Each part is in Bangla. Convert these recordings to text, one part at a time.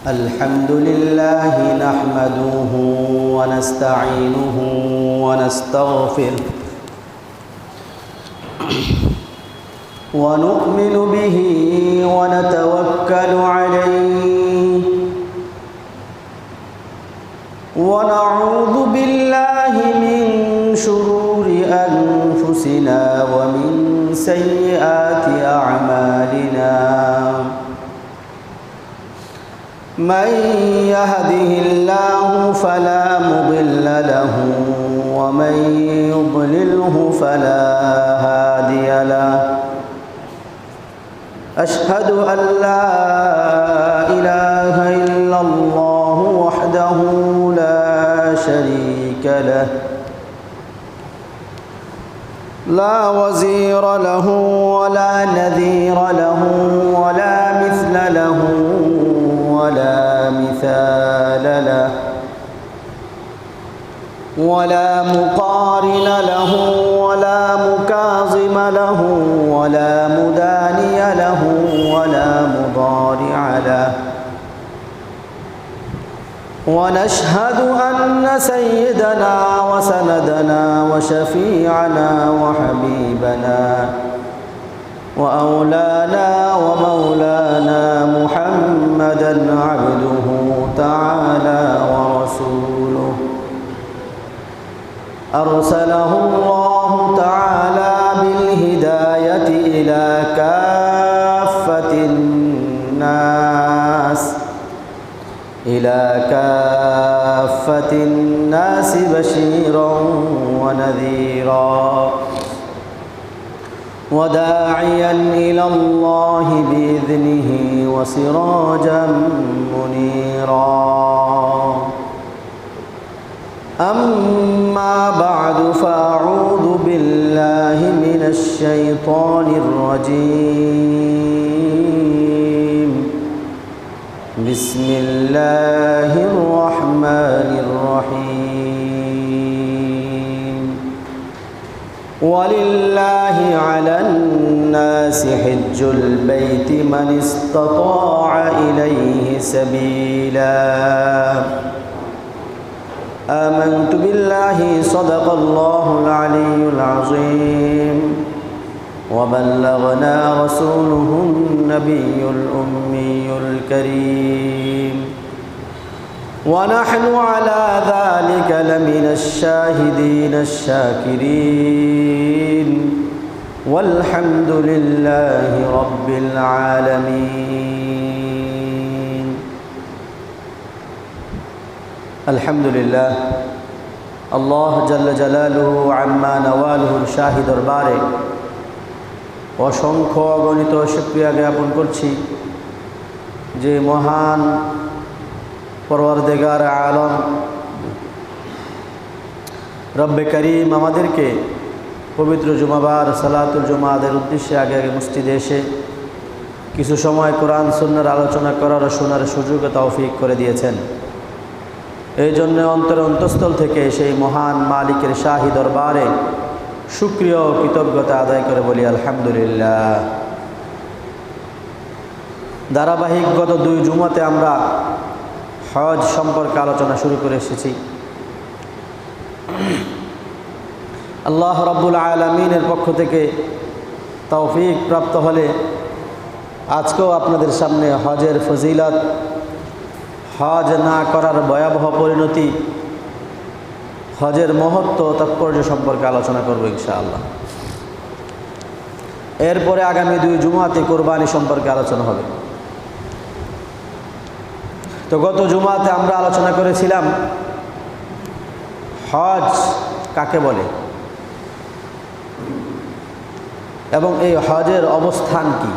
الحمد لله نحمده ونستعينه ونستغفره ونؤمن به ونتوكل عليه ونعوذ بالله من شرور أنفسنا ومن سيئات أعمالنا من يهده الله فلا مضل له ومن يضلله فلا هادي له أشهد أن لا إله إلا الله وحده لا شريك له لا وزير له ولا نذير له ولا مثل له ولا مثال له ولا مقارن له ولا مكاظم له ولا مداني له ولا مضارع له ونشهد أن سيدنا وسندنا وشفيعنا وحبيبنا وأولانا ومولانا محمدا عبده تعالى ورسوله أرسله الله تعالى بالهداية إلى كافة الناس بشيرا ونذيرا وداعيا إلى الله بإذنه وسراجا منيرا أما بعد فأعوذ بالله من الشيطان الرجيم بسم الله الرحمن الرحيم ولله على الناس حج البيت من استطاع إليه سبيلا آمنت بالله صدق الله العلي العظيم وبلغنا رسوله النبي الأمي الكريم ونحن على ذلك لمن الشاهدين الشاكرين والحمد لله رب العالمين الحمد لله الله جل جلاله عما نواله الشاهد দরবারে অসংখ্য অগণিত শুকরিয়া জ্ঞাপন করছি যে মহান পরওয়ারদিগার আলম রব্বে করিম আমাদেরকে পবিত্র জুমাবার সালাতুল জুমাদের উদ্দেশ্যে আগে মসজিদে এসে কিছু সময় কোরআন সুন্নাহর আলোচনা করার ও শোনার সুযোগ তৌফিক করে দিয়েছেন। এই জন্য অন্তঃস্থল থেকে সেই মহান মালিকের শাহী দরবারে শুকরিয়া ও কৃতজ্ঞতা আদায় করে বলি আলহামদুলিল্লাহ। ধারাবাহিক গত 2 জুমাতে আমরা হজ সম্পর্কে আলোচনা শুরু করে এসেছি। আল্লাহ রাব্বুল আলামিনের পক্ষ থেকে তৌফিক প্রাপ্ত হলে আজকেও আপনাদের সামনে হজের ফজিলত, হজ না করার ভয়াবহ পরিণতি, হজের মহত্ব তাৎপর্য সম্পর্কে আলোচনা করব ইনশাআল্লাহ। এরপরে আগামী 2 জুমাতে কোরবানি সম্পর্কে আলোচনা হবে। তো গত জুমাতে আমরা আলোচনা করেছিলাম হজ কাকে বলে এবং এই হজের অবস্থান কি।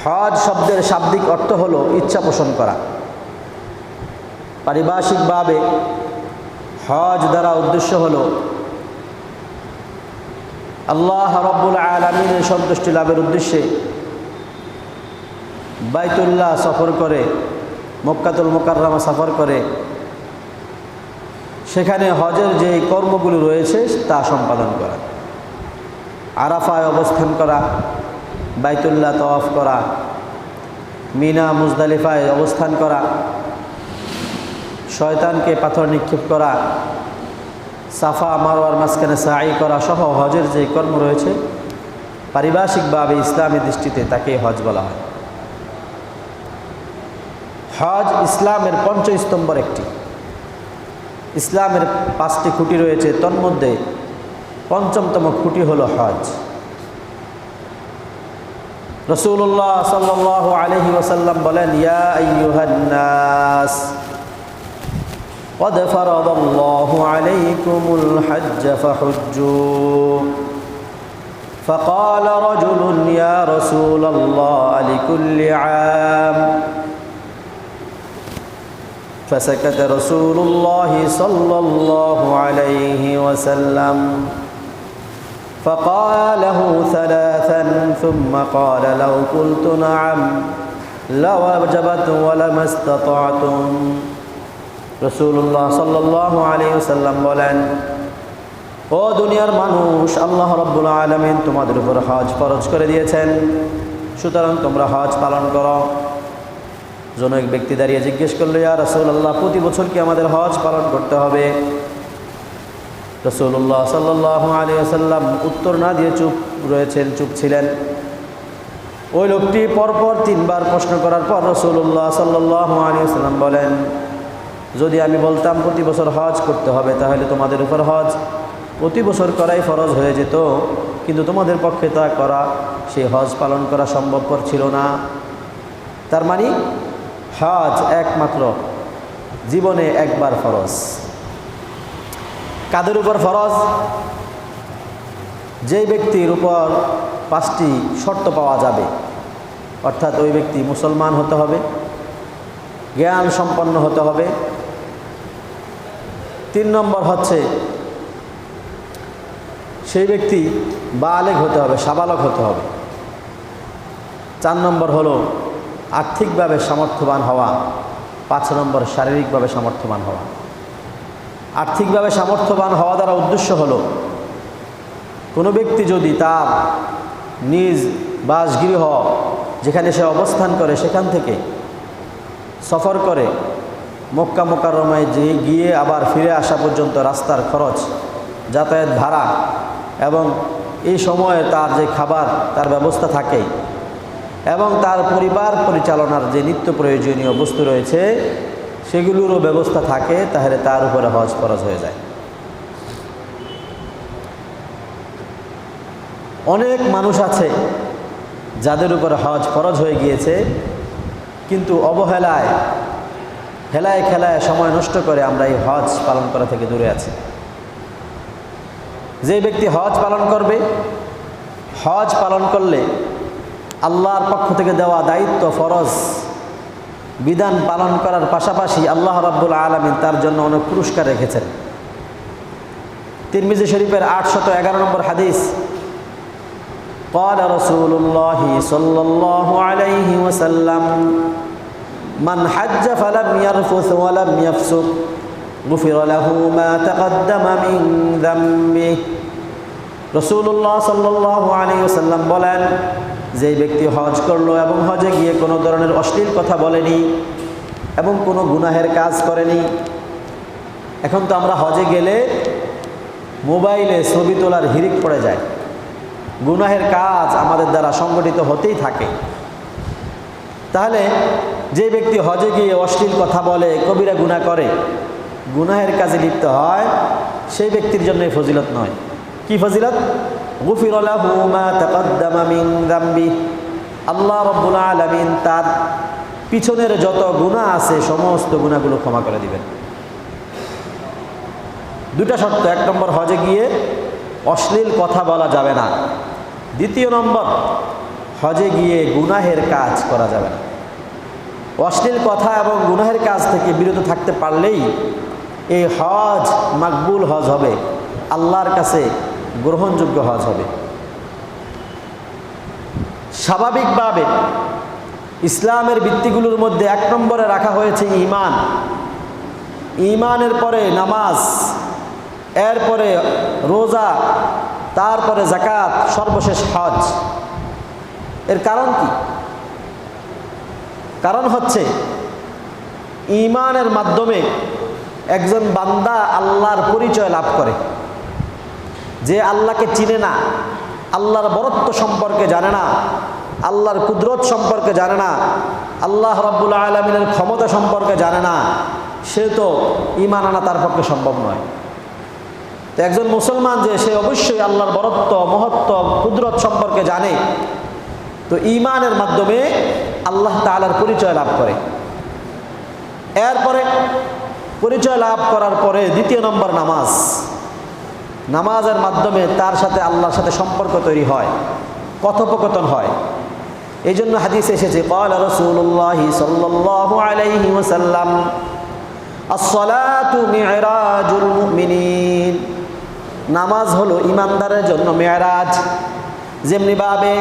হজ শব্দের শাব্দিক অর্থ হলো ইচ্ছা পোষণ করা। পারিভাষিকভাবে হজ দ্বারা উদ্দেশ্য হলো আল্লাহ রাব্বুল আলামিনের সন্তুষ্টি লাভের উদ্দেশ্যে বাইতুল্লাহ সফর করে, মক্কাতুল মুকাররমা সফর করে সেখানে হজের যে কর্মগুলো রয়েছে তা সম্পাদন করা, আরাফায় অবস্থান করা, বাইতুল্লাহ তওয়াফ করা, মিনা মুজদালিফায় অবস্থান করা, শয়তানকে পাথর নিক্ষেপ করা, সাফা মারওয়ার মাঝখানে সাই করা সহ হজের যে কর্ম রয়েছে পারিভাষিকভাবে ইসলামী দৃষ্টিতে তাকে হজ বলা হয়। হজ ইসলামের পঞ্চস্তম্ভর একটি। ইসলামের 5টি খুঁটি রয়েছে, তন্মধ্যে পঞ্চমতম খুঁটি হলো হজ। রাসূলুল্লাহ সাল্লাল্লাহু আলাইহি ওয়াসাল্লাম বলেন, ইয়া আইয়ুহান নাস قد فرض الله عليكم الحج فحجوا فقال رجل يا رسول الله لكل عام فسكت رسول الله صلى الله عليه وسلم فقاله 3 ثم قال لو قلت نعم لوجبت ولما استطعتم। রাসূলুল্লাহ সাল্লাল্লাহু আলাইহি ওয়াসাল্লাম বলেন, ও দুনিয়ার মানুষ, আল্লাহ রাব্বুল আলামিন তোমাদের উপর হজ ফরজ করে দিয়েছেন, সুতরাং তোমরা হজ পালন করো। জন এক ব্যক্তি দাঁড়িয়ে জিজ্ঞেস করল, ইয়া রাসূলুল্লাহ, প্রতি বছর কি আমাদের হজ পালন করতে হবে? রাসূলুল্লাহ সাল্লাল্লাহু আলাইহি ওয়াসাল্লাম উত্তর না দিয়ে চুপ ছিলেন। ওই লোকটি পরপর 3 বার প্রশ্ন করার পর রাসূলুল্লাহ সাল্লাল্লাহু আলাইহি ওয়াসাল্লাম বলেন, যদি আমি বলতাম প্রতি বছর হজ করতে হবে, তাহলে তোমাদের উপর হজ প্রতি বছর করাই ফরজ হয়ে যেত, কিন্তু তোমাদের পক্ষে তা করা, সেই হজ পালন করা সম্ভবপর ছিল না। তার মানে হজ একমাত্র জীবনে একবার ফরজ। কাদের উপর ফরজ? যেই ব্যক্তির উপর 5টি শর্ত পাওয়া যাবে, অর্থাৎ ওই ব্যক্তি মুসলমান হতে হবে, জ্ঞান সম্পন্ন হতে হবে, 3 নম্বর হচ্ছে সেই ব্যক্তি বালেগ হতে হবে, সাবালক হতে হবে, 4 নম্বর হলো আর্থিকভাবে সামর্থ্যবান হওয়া, 5 নম্বর শারীরিকভাবে সামর্থ্যবান হওয়া। আর্থিকভাবে সামর্থ্যবান হওয়া দ্বারা উদ্দেশ্য হলো, কোনো ব্যক্তি যদি তার নিজ বাসগৃহ যেখানে সে অবস্থান করে সেখান থেকে সফর করে মক্কা মুকাররমায় গিয়ে আবার ফিরে আসা পর্যন্ত রাস্তার খরচ, যাতায়াত ভাড়া এবং এই সময়ে তার যে খাবার তার ব্যবস্থা থাকে এবং তার পরিবার পরিচালনার যে নিত্য প্রয়োজনীয় বস্তু রয়েছে সেগুলোরও ব্যবস্থা থাকে, তাহলে তার উপরে হজ ফরজ হয়ে যায়। অনেক মানুষ আছে যাদের উপরে হজ ফরজ হয়ে গিয়েছে, কিন্তু অবহেলায় হেলায় খেলায় সময় নষ্ট করে আমরা এই হজ পালন করা থেকে দূরে আছি। যে ব্যক্তি হজ পালন করবে, হজ পালন করলে আল্লাহর পক্ষ থেকে দেওয়া দায়িত্ব ফরজ বিধান পালন করার পাশাপাশি আল্লাহ রাব্বুল আলামিন তার জন্য অনেক পুরস্কার রেখেছেন। তিরমিজি শরীফের 811 নম্বর হাদিস, قال رسول الله صلى الله عليه وسلم من حج فلم يرفث ولم يفسق غفر له ما تقدم من ذنبه। রাসূলুল্লাহ সাল্লাল্লাহু আলাইহি ওয়াসাল্লাম বলেন, যে ব্যক্তি হজ করলো এবং হজে গিয়ে কোনো ধরনের অশ্লীল কথা বলেনি এবং কোনো গুনাহের কাজ করেনি। এখন তো আমরা হজে গেলে মোবাইলে ছবি তোলার হিড়িক পড়ে যায়, গুনাহের কাজ আমাদের দ্বারা সংগঠিত হতেই থাকে। তাহলে যে ব্যক্তি হজে গিয়ে অশ্লীল কথা বলে, কবিরা গুনাহ করে, গুনাহের কাজে লিপ্ত হয়, সেই ব্যক্তির জন্য ফজিলত নয়। কি ফজিলত? গুফির লাহু মা তাকদ্দামা মিন যামবি, আল্লাহ রাব্বুল আলামিন তার পিছনের যত গুনাহ আছে সমস্ত গুনাহগুলো ক্ষমা করে দিবেন। 2টা শর্ত। 1 নম্বর, হজে গিয়ে অশ্লীল কথা বলা যাবে না। 2 নম্বর, হজে গিয়ে গুনাহের কাজ করা যাবে না। অশ্লীল কথা এবং গুনাহের কাজ থেকে বিরত থাকতে পারলেই এই হজ মাকবুল হজ হবে, আল্লাহর কাছে গ্রহণযোগ্য হজ হবে। স্বাভাবিকভাবে ইসলামের ভিত্তিগুলোর মধ্যে 1 নম্বরে রাখা হয়েছে ঈমান। ঈমানের পরে নামাজ, এরপরে রোজা, তারপরে যাকাত, সর্বশেষ হজ। এর কারণ কি? কারণ হচ্ছে ঈমানের মাধ্যমে একজন বান্দা আল্লাহর পরিচয় লাভ করে। যে আল্লাহকে চিনে না, আল্লাহর বরত্ব সম্পর্কে জানে না, আল্লাহর কুদরত সম্পর্কে জানে না, আল্লাহ রাব্বুল আলামিনের ক্ষমতা সম্পর্কে জানে না, সে তো ঈমান আনা তার পক্ষে সম্ভব নয়। তো একজন মুসলমান যে সে অবশ্যই আল্লাহর বরত্ব, মহত্ব, কুদরত সম্পর্কে জানে, তো ঈমানের মাধ্যমে আল্লাহ তাআলার পরিচয় লাভ করে। এরপরে পরিচয় লাভ করার পরে দ্বিতীয় নম্বর নামাজ। নামাজের মাধ্যমে তার সাথে আল্লাহর সাথে সম্পর্ক তৈরি হয়, কথোপকথন হয়। এই জন্য হাদিসে এসেছে ক্বালা রাসূলুল্লাহি সাল্লাল্লাহু আলাইহি ওয়াসাল্লাম আস-সালাতু মি'রাজুল মুমিনিন। নামাজ হলো ঈমানদারের জন্য মেরাজ। যেমনিভাবে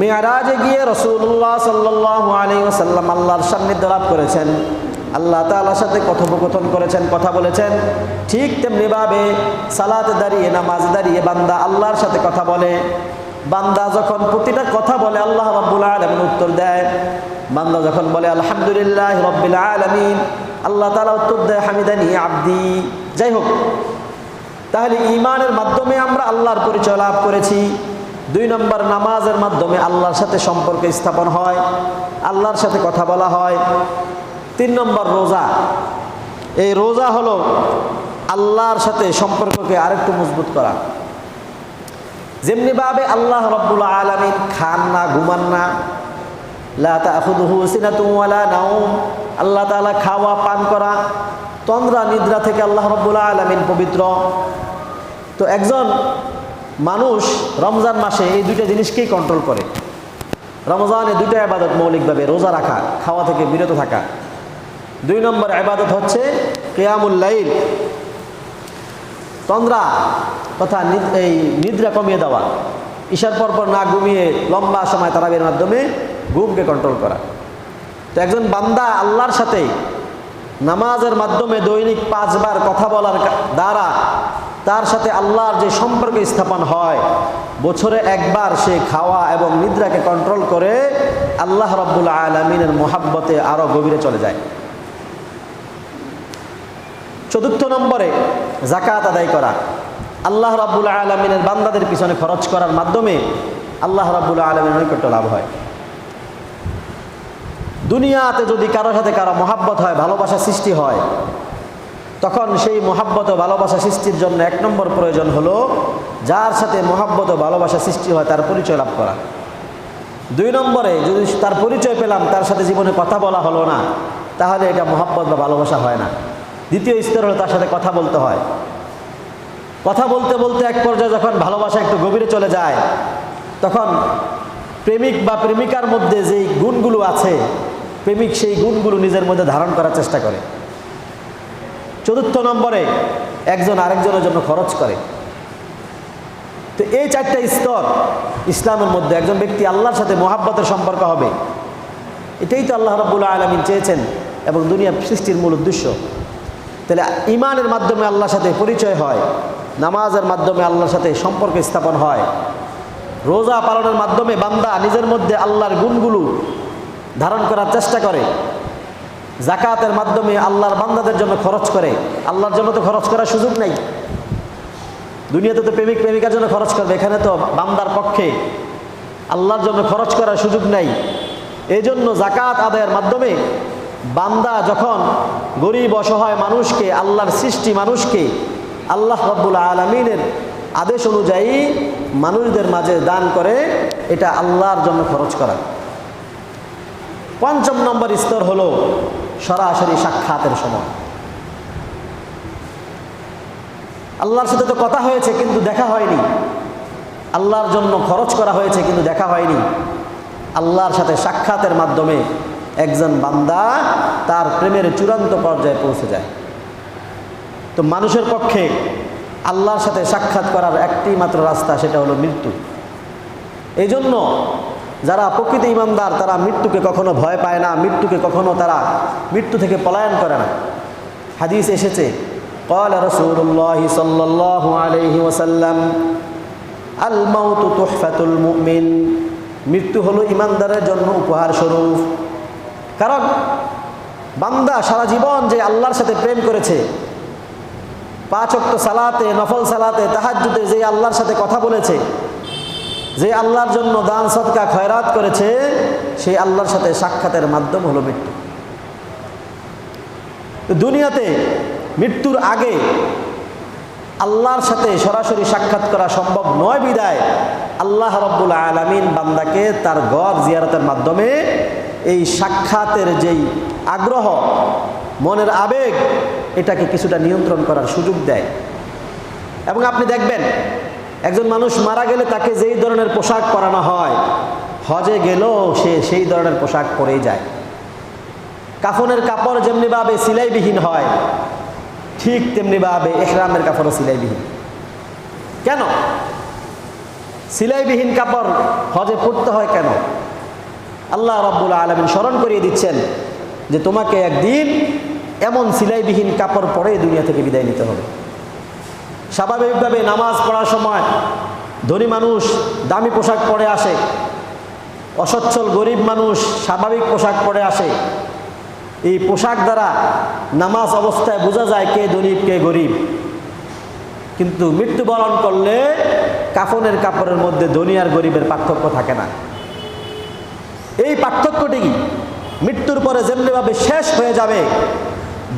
মেরাজে গিয়ে রাসূলুল্লাহ সাল্লাল্লাহু আলাইহি ওয়াসাল্লাম আল্লাহর সান্নিধ্য লাভ করেছেন, আল্লাহ তাআলার সাথে কথোপকথন করেছেন, কথা বলেছেন, ঠিক তেমনিভাবে সালাতে দাঁড়িয়ে, নামাজ দাঁড়িয়ে বান্দা আল্লাহর সাথে কথা বলে। বান্দা যখন প্রতিটা কথা বলে আল্লাহ রাব্বুল আলামিন উত্তর দেয়। বান্দা যখন বলে আলহামদুলিল্লাহি রাব্বিল আলামিন, আল্লাহ তাআলা উত্তর দেয় হামিদানি আবদি। যাই হোক, তাহলে ঈমানের মাধ্যমে আমরা আল্লাহর পরিচয় লাভ করেছি। 2 নম্বর নামাজের মাধ্যমে আল্লাহর সাথে সম্পর্ক স্থাপন হয়, আল্লাহর সাথে কথা বলা হয়। 3 নম্বর রোজা। এই রোজা হলো আল্লাহর সাথে সম্পর্ককে আরেকটু মজবুত করা। যেমনিভাবে আল্লাহ রাব্বুল আলামিন খান না, ঘুমান না, লা তাখুযুহু সিনাতুন ওয়ালা নাওম। আল্লাহ তাআলা খাওয়া, পান করা, তন্দ্রা, নিদ্রা থেকে আল্লাহ রাব্বুল আলামিন পবিত্র। তো একজন মানুষ রমজান মাসে এই 2টা জিনিসকেই কন্ট্রোল করে। রমজানে 2টা ইবাদত মৌলিকভাবে, রোজা রাখা, খাওয়া থেকে বিরত থাকা। 2 নম্বর ইবাদত হচ্ছে কিয়ামুল লাইল, তন্দ্রা তথা এই নিদ্রা কমিয়ে দেওয়া, ঈশার পরপর না ঘুমিয়ে লম্বা সময় তারাবির মাধ্যমে ঘুমকে কন্ট্রোল করা। তো একজন বান্দা আল্লাহর সাথে নামাজের মাধ্যমে দৈনিক 5 বার কথা বলার দ্বারা তার সাথে আল্লাহর যে সম্পর্ক স্থাপন হয়, বছরে 1 বার সে খাওয়া এবং নিদ্রাকে কন্ট্রোল করে আল্লাহ রাব্বুল আলামিনের মহাব্বতে আরো গভীরে চলে যায়। 4 নম্বরে যাকাত আদায় করা। আল্লাহ রাব্বুল আলামিনের বান্দাদের পিছনে খরচ করার মাধ্যমে আল্লাহ রাব্বুল আলামিনের নৈকট্য লাভ হয়। দুনিয়াতে যদি কারোর সাথে কারো মহাব্বত হয়, ভালোবাসা সৃষ্টি হয়, তখন সেই মহাব্বত ও ভালোবাসা সৃষ্টির জন্য 1 নম্বর প্রয়োজন হলো যার সাথে মহাব্বত ও ভালোবাসা সৃষ্টি হয় তার পরিচয় লাভ করা। 2 নম্বরে যদি তার পরিচয় পেলাম, তার সাথে জীবনে কথা বলা হলো না, তাহলে এটা মহাব্বত বা ভালোবাসা হয় না। দ্বিতীয় স্তর হলো তার সাথে কথা বলতে হয়। কথা বলতে বলতে এক পর্যায়ে যখন ভালোবাসা একটু গভীরে চলে যায়, তখন প্রেমিক বা প্রেমিকার মধ্যে যেই গুণগুলো আছে, প্রেমিক সেই গুণগুলো নিজের মধ্যে ধারণ করার চেষ্টা করে। 4 নম্বরে একজন আরেকজনের জন্য খরচ করে। তো এই 4টা স্তর ইসলামের মধ্যে একজন ব্যক্তি আল্লাহর সাথে মহাব্বতের সম্পর্ক হবে। এটাই তো আল্লাহ রাব্বুল আলামিন চেয়েছেন এবং দুনিয়া সৃষ্টির মূল উদ্দেশ্য। তাহলে ঈমানের মাধ্যমে আল্লাহর সাথে পরিচয় হয়, নামাজের মাধ্যমে আল্লাহর সাথে সম্পর্ক স্থাপন হয়, রোজা পালনের মাধ্যমে বান্দা নিজের মধ্যে আল্লাহর গুণগুলো ধারণ করার চেষ্টা করে, যাকাতের মাধ্যমে আল্লাহর বান্দাদের জন্য খরচ করে। আল্লাহর জন্য তো খরচ করার সুযোগ নেই, দুনিয়াতে তো প্রেমিক প্রেমিকার জন্য খরচ করবে, এখানে তো বান্দার পক্ষে আল্লাহর জন্য খরচ করার সুযোগ নেই। এই জন্য যাকাত আদায়ের মাধ্যমে বান্দা যখন গরিব অসহায় মানুষকে, আল্লাহর সৃষ্টি মানুষকে আল্লাহ রাব্বুল আলামিনের আদেশ অনুযায়ী মানুষদের মাঝে দান করে, এটা আল্লাহর জন্য খরচ করা। 5 নম্বর স্তর হলো সরাসরি সাক্ষাতের সময়। আল্লাহর সাথে তো কথা হয়েছে কিন্তু দেখা হয়নি, আল্লাহর জন্য খরচ করা হয়েছে কিন্তু দেখা হয়নি। আল্লাহর সাথে সাক্ষাতের মাধ্যমে একজন বান্দা তার প্রেমের চূড়ান্ত পর্যায়ে পৌঁছে যায়। তো মানুষের পক্ষে আল্লাহর সাথে সাক্ষাৎ করার একটি মাত্র রাস্তা, সেটা হলো মৃত্যু। এই জন্য যারা প্রকৃত ঈমানদার তারা মৃত্যুকে কখনো ভয় পায় না, মৃত্যুকে কখনো তারা মৃত্যু থেকে পলায়ন করে না। হাদিস এসেছে ক্বালা রাসূলুল্লাহি সাল্লাল্লাহু আলাইহি ওয়াসাল্লাম আল মাউতু তুহফাতুল মুমিন মৃত্যু হলো ইমানদারের জন্য উপহার স্বরূপ। কারণ বান্দা সারা জীবন যে আল্লাহর সাথে প্রেম করেছে, 5 ওয়াক্ত সালাতে, নফল সালাতে, তাহাজ্জুদে যে আল্লাহর সাথে কথা বলেছে, যে আল্লাহর জন্য দান সদকা খয়রাত করেছে, সেই আল্লাহর সাথে সাক্ষাতের মাধ্যম হলো মৃত্যু। দুনিয়াতে মৃত্যুর আগে আল্লাহর সাথে সরাসরি সাক্ষাৎ করা সম্ভব নয় বিদায় আল্লাহ রাব্বুল আলামিন বান্দাকে তার ঘর জিয়ারতের মাধ্যমে এই সাক্ষাতের যেই আগ্রহ, মনের আবেগ, এটাকে কিছুটা নিয়ন্ত্রণ করার সুযোগ দেয়। এবং আপনি দেখবেন একজন মানুষ মারা গেলে তাকে যেই ধরনের পোশাক পরানো হয়, হজে গেলেও সে সেই ধরনের পোশাক পরেই যায়। কাফনের কাপড় যেমনিভাবে সিলাইবিহীন হয়, ঠিক তেমনিভাবে ইহরামের কাপড়ও সিলাইবিহীন। কেন সিলাইবিহীন কাপড় হজে পরতে হয়? কেন? আল্লাহ রাব্বুল আলামিন স্মরণ করিয়ে দিচ্ছেন যে তোমাকে একদিন এমন সিলাইবিহীন কাপড় পরে দুনিয়া থেকে বিদায় নিতে হবে। স্বাভাবিকভাবে নামাজ পড়ার সময় ধনী মানুষ দামি পোশাক পরে আসে, অসচ্ছল গরিব মানুষ স্বাভাবিক পোশাক পরে আসে। এই পোশাক দ্বারা নামাজ অবস্থায় বোঝা যায় কে ধনী কে গরিব। কিন্তু মৃত্যুবরণ করলে কাফনের কাপড়ের মধ্যে ধনী আর গরিবের পার্থক্য থাকে না। এই পার্থক্যটি মৃত্যুর পরে যেমনিভাবে শেষ হয়ে যাবে,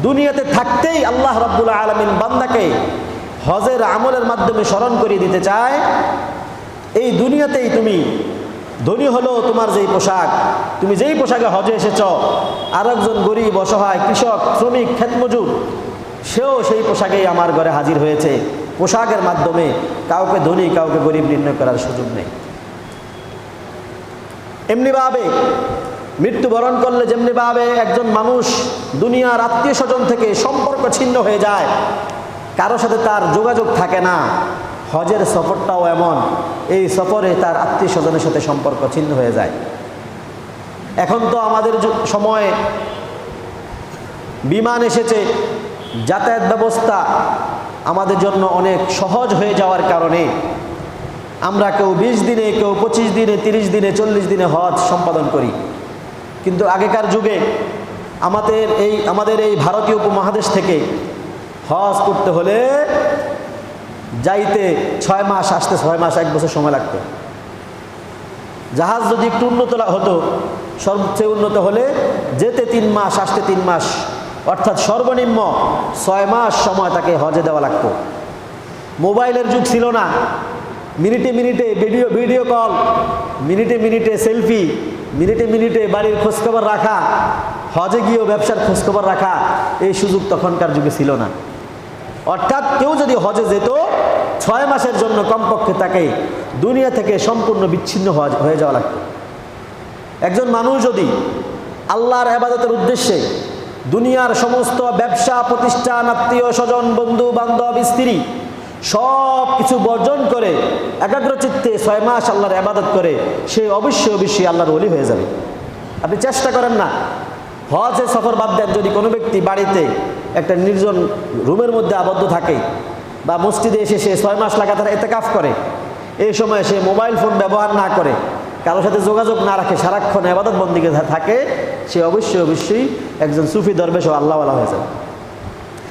দুনিয়াতে থাকতেই আল্লাহ রাব্বুল আলামিন বান্দাকে হজের আমলের মাধ্যমে স্মরণ করিয়ে দিতে চায়, এই দুনিয়াতেই তুমি ধনী হলো তোমার যেই পোশাক, তুমি যেই পোশাকে হজে এসেছ, আর একজন গরিব অসহায় কৃষক শ্রমিক ক্ষেতমজুর সেও সেই পোশাকেই আমার ঘরে হাজির হয়েছে। পোশাকের মাধ্যমে কাউকে ধনী কাউকে গরিব নির্ণয় করার সুযোগ নেই। এমনিভাবে মৃত্যুবরণ করলে যেমনিভাবে একজন মানুষ দুনিয়ার আত্মীয় স্বজন থেকে সম্পর্ক ছিন্ন হয়ে যায়, কারো সাথে তার যোগাযোগ থাকে না, হজের সফরটাও এমন। এই সফরে তার আত্মীয় স্বজনের সাথে সম্পর্ক ছিন্ন হয়ে যায়। এখন তো আমাদের সময়ে বিমান এসেছে, যাতায়াত ব্যবস্থা আমাদের জন্য অনেক সহজ হয়ে যাওয়ার কারণে আমরা কেউ 20 দিনে, কেউ 25 দিনে, 30 দিনে, 40 দিনে হজ সম্পাদন করি। কিন্তু আগেকার যুগে আমাদের এই ভারতীয় উপমহাদেশ থেকে হজ করতে হলে যাইতে 6 মাস, আসতে 6 মাস, 1 বছর সময় লাগতো। জাহাজ যদি একটু উন্নত হতো, সবচেয়ে উন্নত হলে যেতে 3 মাস, আসতে 3 মাস, অর্থাৎ সর্বনিম্ন 6 মাস সময় তাকে হজে দেওয়া লাগতো। মোবাইলের যুগ ছিল না, মিনিটে মিনিটে ভিডিও কল, মিনিটে মিনিটে সেলফি, মিনিটে মিনিটে বাড়ির খোঁজখবর রাখা, হজে গিয়েও ব্যবসার খোঁজখবর রাখা, এই সুযোগ তখনকার যুগে ছিল না। অর্থাৎ কেউ যদি হজে যেত 6 মাসের জন্য কমপক্ষে তাকে দুনিয়া থেকে সম্পূর্ণ বিচ্ছিন্ন হয়ে যাওয়া লাগত। একজন মানুষ যদি আল্লাহর ইবাদতের উদ্দেশ্যে দুনিয়ার সমস্ত ব্যবসা প্রতিষ্ঠান, আত্মীয় স্বজন, বন্ধু বান্ধব, স্ত্রী সব কিছু বর্জন করে একাগ্রচিত্তে 6 মাস আল্লাহর ইবাদত করে, সে অবশ্যই আল্লাহর ওলি হয়ে যাবে। আপনি চেষ্টা করেন না, হজের সফর বাদ দেন, যদি কোনো ব্যক্তি বাড়িতে একটা নির্জন রুমের মধ্যে আবদ্ধ থাকে বা মসজিদে এসে সে 6 মাস লাগাতার ইতিকাফ করে, এই সময় সে মোবাইল ফোন ব্যবহার না করে, কারোর সাথে যোগাযোগ না রাখে, সারাক্ষণ ইবাদত বন্দিকে থাকে, সে অবশ্যই একজন সুফি দরবেশ ও আল্লাহওয়ালা হয়ে যাবে।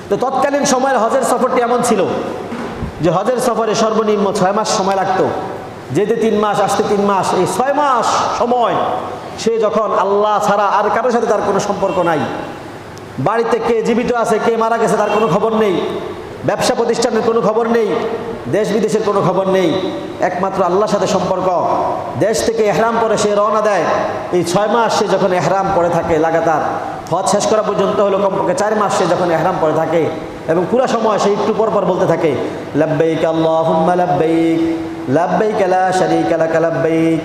তো তৎকালীন সময়ের হজের সফরটি এমন ছিল যে হজের সফরে সর্বনিম্ন 6 মাস সময় লাগতো, যেতে 3 মাস, আসতে 3 মাস। এই 6 মাস সময় সে যখন আল্লাহ ছাড়া আর কারোর সাথে তার কোনো সম্পর্ক নাই, বাড়িতে কে জীবিত আছে কে মারা গেছে তার কোনো খবর নেই, ব্যবসা প্রতিষ্ঠানের কোনো খবর নেই, দেশ বিদেশের কোনো খবর নেই, একমাত্র আল্লাহর সাথে সম্পর্ক। দেশ থেকে এহরাম পরে সে রওনা দেয়। এই 6 মাস সে যখন এহরাম পরে থাকে লাগাতার, হজ শেষ করা পর্যন্ত হলো কমপক্ষে 4 মাস সে যখন এহরাম পরে থাকে, এবং পুরো সময় সে একটু পর বলতে থাকে লাব্বাইক আল্লাহুম্মা লাব্বাইক, লাব্বাইক লা শারীকা লাক লাব্বাইক,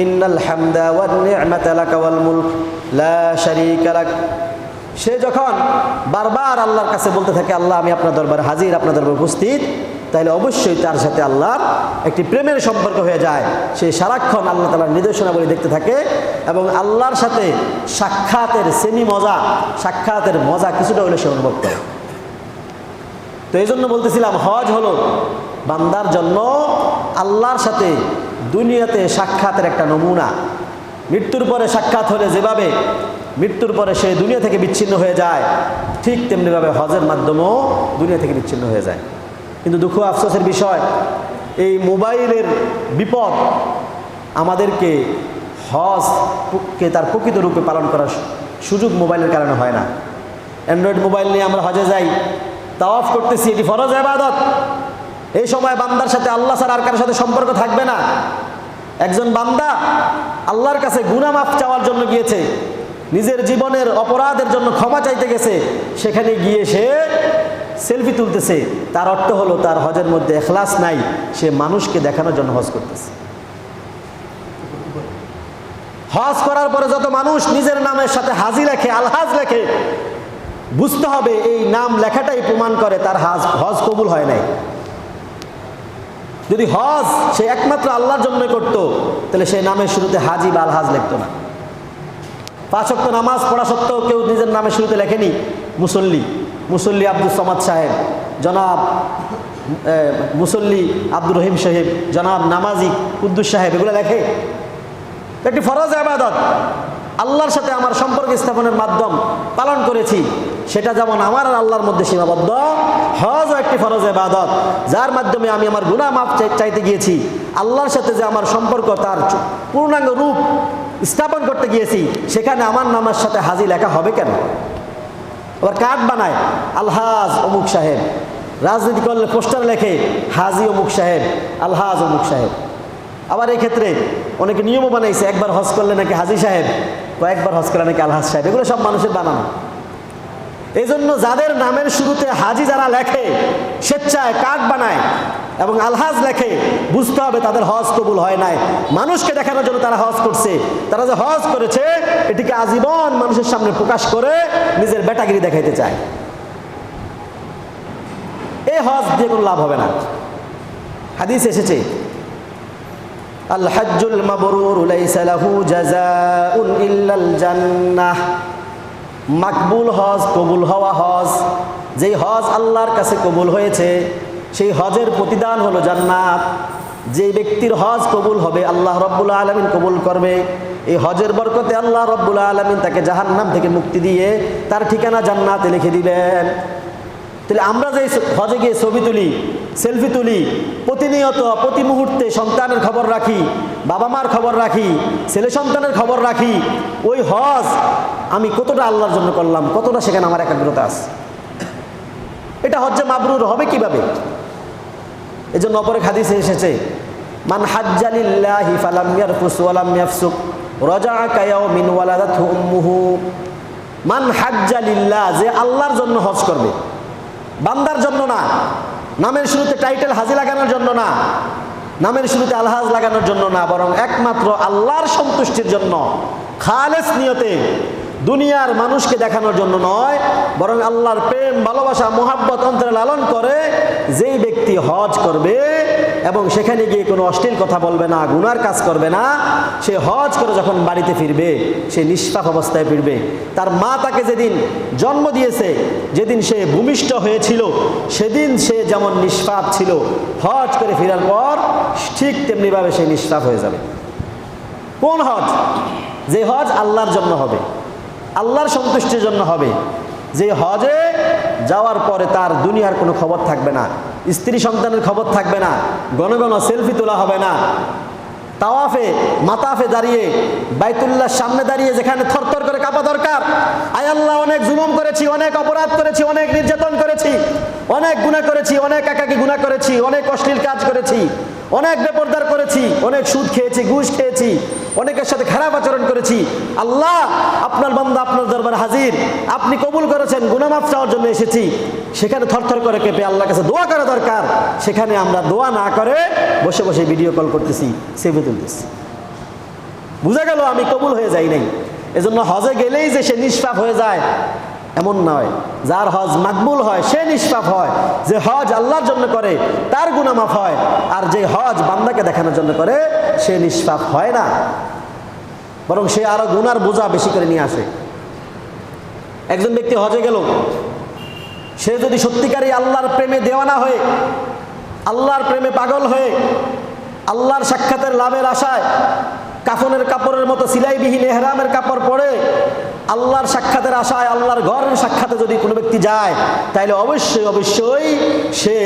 ইন্নাল হামদা ওয়ান নি'মাতা লাক ওয়াল মুলক লা শারীকা লাক। সে যখন বারবার আল্লাহর কাছে বলতে থাকে আল্লাহ আমি আপনার দরবারে হাজির, আপনার দরবারে উপস্থিত, তাহলে অবশ্যই তার সাথে আল্লাহর একটি প্রেমের সম্পর্ক হয়ে যায়। সে সারাক্ষণ আল্লাহ তাআলার নির্দেশনাবলী দেখতে থাকে এবং আল্লাহর সাথে সাক্ষাতের মজা কিছুটা হলে সে অনুভব করে। তো এই জন্য বলতেছিলাম, হজ হলো বান্দার জন্য আল্লাহর সাথে দুনিয়াতে সাক্ষাতের একটা নমুনা। মৃত্যুর পরে সাক্ষাৎ হলে যেভাবে মৃত্যুর পরে সে দুনিয়া থেকে বিচ্ছিন্ন হয়ে যায়, ঠিক তেমনিভাবে হজের মাধ্যমেও দুনিয়া থেকে বিচ্ছিন্ন হয়ে যায়। কিন্তু দুঃখ আফসোসের বিষয়, এই মোবাইলের বিপদ আমাদেরকে হজকে তার প্রকৃত রূপে পালন করার সুযোগ মোবাইলের কারণে হয় না। অ্যান্ড্রয়েড মোবাইল নিয়ে আমরা হজে যাই, তাওয়াফ করতেছি, এটি ফরজ ইবাদত। এই সময় বান্দার সাথে আল্লাহ ছাড়া আর কারোর সাথে সম্পর্ক থাকবে না। একজন বান্দা আল্লাহর কাছে গুনাহ মাফ চাওয়ার জন্য গিয়েছে, নিজের জীবনের অপরাধের জন্য ক্ষমা চাইতে গেছে, সেখানে গিয়ে সে সেলফি তুলতেছে। তার অর্থ হলো তার হজের মধ্যে ইখলাস নাই, সে মানুষকে দেখানোর জন্য হজ করতেছে। হজ করার পরে যত মানুষ নিজের নামের সাথে হাজি লেখে, আলহাজ লেখে, বুঝতে হবে এই নাম লেখাটাই প্রমাণ করে তার হজ কবুল হয় নাই। যদি হজ সে একমাত্র আল্লাহর জন্য করত, তাহলে সেই নামের শুরুতে হাজি বা আলহাজ লিখতো না। 5 ওয়াক্ত নামাজ পড়া সত্ত্বেও কেউ নিজের নামের শুরুতে লেখেনি মুসল্লি আব্দুল সামাদ সাহেব, জনাব মুসল্লি আব্দুর রহিম সাহেব, জনাব নামাজি কুদ্দুস সাহেব, এগুলো লেখে। একটি ফরজ ইবাদত, আল্লাহর সাথে আমার সম্পর্ক স্থাপনের মাধ্যম পালন করেছি, সেটা যেমন আমার আর আল্লাহর মধ্যে সীমাবদ্ধ, হজও একটি ফরজ ইবাদত, যার মাধ্যমে আমি আমার গুনাহ মাফ চাইতে গিয়েছি। আল্লাহর সাথে যে আমার সম্পর্ক তার পূর্ণাঙ্গ রূপ স্থাপন করতে গিয়েছি, সেখানে আমার নামের সাথে হাজি লেখা হবে কেন? আবার কার্ড বানায় আলহাজ অমুক সাহেব, রাজনীতি করলে পোস্টার লেখে হাজি অমুক সাহেব, আলহাজ অমুক সাহেব। আবার এই ক্ষেত্রে অনেকে নিয়মও বানাইছে, একবার হজ করলে নাকি হাজি সাহেব, কয়েকবার হজ করলে নাকি আলহাজ সাহেব। এগুলো সব মানুষের বানানো। এই জন্য যাদের নামের শুরুতে হাজি যারা লেখে, স্বেচ্ছায় কার্ড বানায় এবং আলহাজ লেখে, বুঝতে হবে তাদের হজ কবুল হয় নাই। মানুষকে দেখানোর জন্য তারা হজ করছে। তারা যে হজ করেছে এটিকে আজীবন মানুষের সামনে প্রকাশ করে নিজের বেটাগিরি দেখাইতে চায়। এই হজ দিয়ে কোনো লাভ হবে না। হাদিস এসেছে, আল হজ্জুল মাবরুর লাইসা লাহু জাযাউন ইল্লাল জান্নাহ। মাকবুল হজ, কবুল হওয়া হজ, যেই হজ আল্লাহর কাছে কবুল হয়েছে সেই হজের প্রতিদান হলো জান্নাত। যে ব্যক্তির হজ কবুল হবে আল্লাহ রব্বুল আলামিন কবুল করবে। এই হজের বরকতে আল্লাহ রব্বুল আলামিন তাকে জাহান্নাম থেকে মুক্তি দিয়ে তার ঠিকানা জান্নাতে লিখে দিবেন। তাহলে আমরা যে হজে গিয়ে ছবি তুলি, সেলফি তুলি, প্রতিনিয়ত প্রতি মুহূর্তে সন্তানের খবর রাখি, বাবা মার খবর রাখি, ছেলে সন্তানের খবর রাখি, ওই হজ আমি কতটা আল্লাহর জন্য করলাম, কতটা সেখানে আমার একাগ্রতা আছে? এটা হজ্জে মাবরুর হবে কিভাবে? এই জন্য অপর এক হাদিসে এসেছে, মান হাজ্জা লিল্লাহি ফালাম ইয়ারফুস ওয়ালাম ইয়াফসুক রাজাআ কায়াউমিন ওয়ালাদাতহু উম্মুহু। মান হাজ্জা লিল্লাহ, যে আল্লাহর জন্য হজ করবে, বান্দার জন্য না, নামের শুরুতে টাইটেল হাজি লাগানোর জন্য না, নামের শুরুতে আলহাজ লাগানোর জন্য না, বরং একমাত্র আল্লাহর সন্তুষ্টির জন্য, খালেস নিয়তে, দুনিয়ার মানুষকে দেখানোর জন্য নয়, বরং আল্লাহর প্রেম, ভালোবাসা, মোহাব্বত অন্তরে লালন করে যেই ব্যক্তি হজ করবে এবং সেখানে গিয়ে কোনো অশ্লীল কথা বলবে না, গুনার কাজ করবে না, সে হজ করে যখন বাড়িতে ফিরবে সে নিষ্পাপ অবস্থায় ফিরবে। তার মা তাকে যেদিন জন্ম দিয়েছে, যেদিন সে ভূমিষ্ঠ হয়েছিল, সেদিন সে যেমন নিষ্পাপ ছিল, হজ করে ফেরার পর ঠিক তেমনিভাবে সে নিষ্পাপ হয়ে যাবে। কোন হজ? যে হজ আল্লাহর জন্য হবে, আল্লাহর সন্তুষ্টির জন্য হবে, যে হজে যাওয়ার পরে তার দুনিয়ার কোনো খবর থাকবে না, স্ত্রী সন্তানের খবর থাকবে না, ঘন ঘন সেলফি তোলা হবে না, তাওয়াফে মাতাফে দাঁড়িয়ে বাইতুল্লাহর সামনে দাঁড়িয়ে যেখানে থরথর করে কাঁপা দরকার, আয় আল্লাহ অনেক জুলুম করেছি, অনেক অপরাধ করেছি, অনেক নির্যাতন করেছি, অনেক গুনাহ করেছি, অনেক একাকী গুনাহ করেছি, অনেক অশ্লীল কাজ করেছি, অনেক বেপরদার করেছি, অনেক সুদ খেয়েছি, ঘুষ খেয়েছি, অনেকের সাথে খারাপ আচরণ করেছি। আল্লাহ আপনার বান্দা আপনার দরবারে হাজির, আপনি কবুল করেছেন, গুনাহ মাফ চাওয়ার জন্য এসেছি। সেখানে থরথর করে কেঁপে আল্লাহর কাছে দোয়া করা দরকার। সেখানে আমরা দোয়া না করে বসে বসে ভিডিও কল করতেছি, সেলফি তুলতেছি। বুঝা গেল আমি কবুল হয়ে যাই নাই। এজন্য হজে গেলেই যে সে নিষ্পাপ হয়ে যায় এমন নয়। যার হজ মাকবুল হয় সে নিষ্পাপ হয়। যে হজ আল্লাহর জন্য করে তার গুনাহ মাফ হয়, আর যে হজ বান্দাকে দেখানোর জন্য করে সে নিষ্পাপ হয় না, বরং সে আরো গুনার বোঝা বেশি করে নিয়ে আসে। একজন ব্যক্তি হজে গেল, সে যদি সত্যিকারই আল্লাহর প্রেমে দেওয়ানা হয়ে, আল্লাহর প্রেমে পাগল হয়ে আল্লাহর সাক্ষাতের লাভের আশায় কাফনের কাপড়ের মতো সিলাইবিহীন এহরামের কাপড় পরে আল্লাহর সাক্ষাতের আশায় আল্লাহর ঘরের সাক্ষাতে যদি কোনো ব্যক্তি যায়, তাহলে অবশ্যই অবশ্যই সে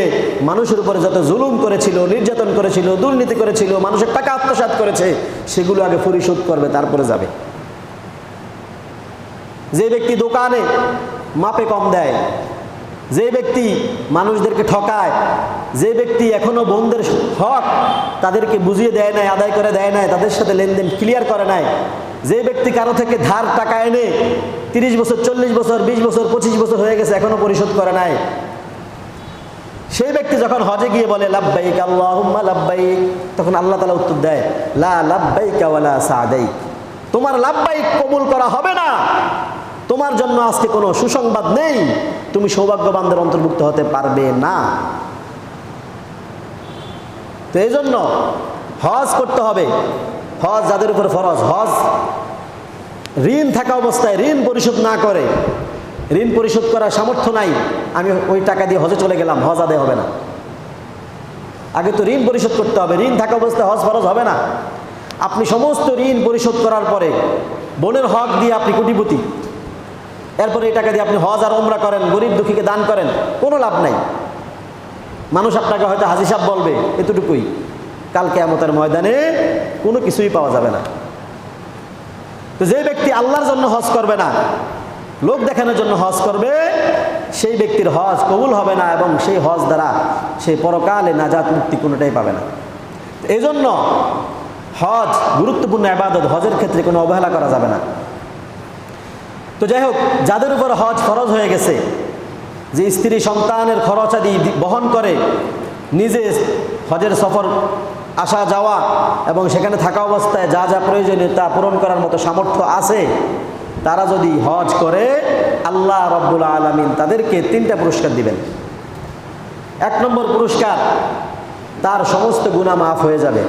মানুষের উপরে যত জুলুম করেছিল, নির্যাতন করেছিল, দুর্নীতি করেছিল, মানুষের টাকা আত্মসাৎ করেছে, সেগুলো আগে পরিশোধ করবে, তারপরে যাবে। যে ব্যক্তি দোকানে মাপে কম দেয়, যে ব্যক্তি মানুষদেরকে ঠকায়, যে ব্যক্তি এখনো বোনদের হক তাদেরকে বুঝিয়ে দেয় নাই, আদায় করে দেয় নাই, তাদের সাথে লেনদেন ক্লিয়ার করে নাই, যে ব্যক্তি কারো থেকে ধার টাকা এনে 30 বছর 40 বছর 20 বছর 25 বছর হয়ে গেছে এখনো পরিশোধ করে নাই, সেই ব্যক্তি যখন হজে গিয়ে বলে লাব্বাইক আল্লাহুম্মা লাব্বাইক, তখন আল্লাহ তাআলা উত্তর দেয় লা লাব্বাইকা ওয়ালা সাদাইক, তোমার লাব্বাইক কবুল করা হবে না, তোমার জন্য আজকে কোনো সুসংবাদ নেই, তুমি সৌভাগ্যবানদের অন্তর্ভুক্ত হতে পারবে না। তো এই জন্য হজ করতে হবে। হজ যাদের উপরে ফরজ, হজ ঋণ থাকা অবস্থায় ঋণ পরিশোধ না করে, ঋণ পরিশোধ করার সামর্থ্য নাই, আমি ওই টাকা দিয়ে হজে চলে গেলাম, হজ আদায় হবে না। আগে তো ঋণ পরিশোধ করতে হবে, ঋণ থাকা অবস্থায় হজ ফরজ হবে না। আপনি সমস্ত ঋণ পরিশোধ করার পরে বোনের হক দিয়ে আপনি কোটিপতি, এরপরে এই টাকা দিয়ে আপনি হজ আর ওমরা করেন, গরিব দুঃখীকে দান করেন, কোনো লাভ নাই। মানুষ আপনাকে হয়তো হাজী সাহেব বলবে, এতটুকুই, কাল কিয়ামতের ময়দানে কোনো কিছুই পাওয়া যাবে না। তো যে ব্যক্তি আল্লাহর জন্য হজ করবে না, লোক দেখানোর জন্য হজ করবে, সেই ব্যক্তির হজ কবুল হবে না, এবং সেই হজ দ্বারা সেই পরকালে নাজাত মুক্তি কোনোটাই পাবে না। এই জন্য হজ গুরুত্বপূর্ণ ইবাদত, হজের ক্ষেত্রে কোনো অবহেলা করা যাবে না। তো যাই হোক, যাদের উপর হজ ফরজ হয়ে গেছে, যে স্ত্রী সন্তানের খরচাদি বহন করে নিজে হজের সফর আসা যাওয়া এবং সেখানে থাকা অবস্থায় যা যা প্রয়োজনীয়তা পূরণ করার মতো সামর্থ্য আছে, তারা যদি হজ করে আল্লাহ রাব্বুল আলামিন তাদেরকে 3টা পুরস্কার দিবেন। 1 নম্বর পুরস্কার, তার সমস্ত গুনাহ মাফ হয়ে যাবে,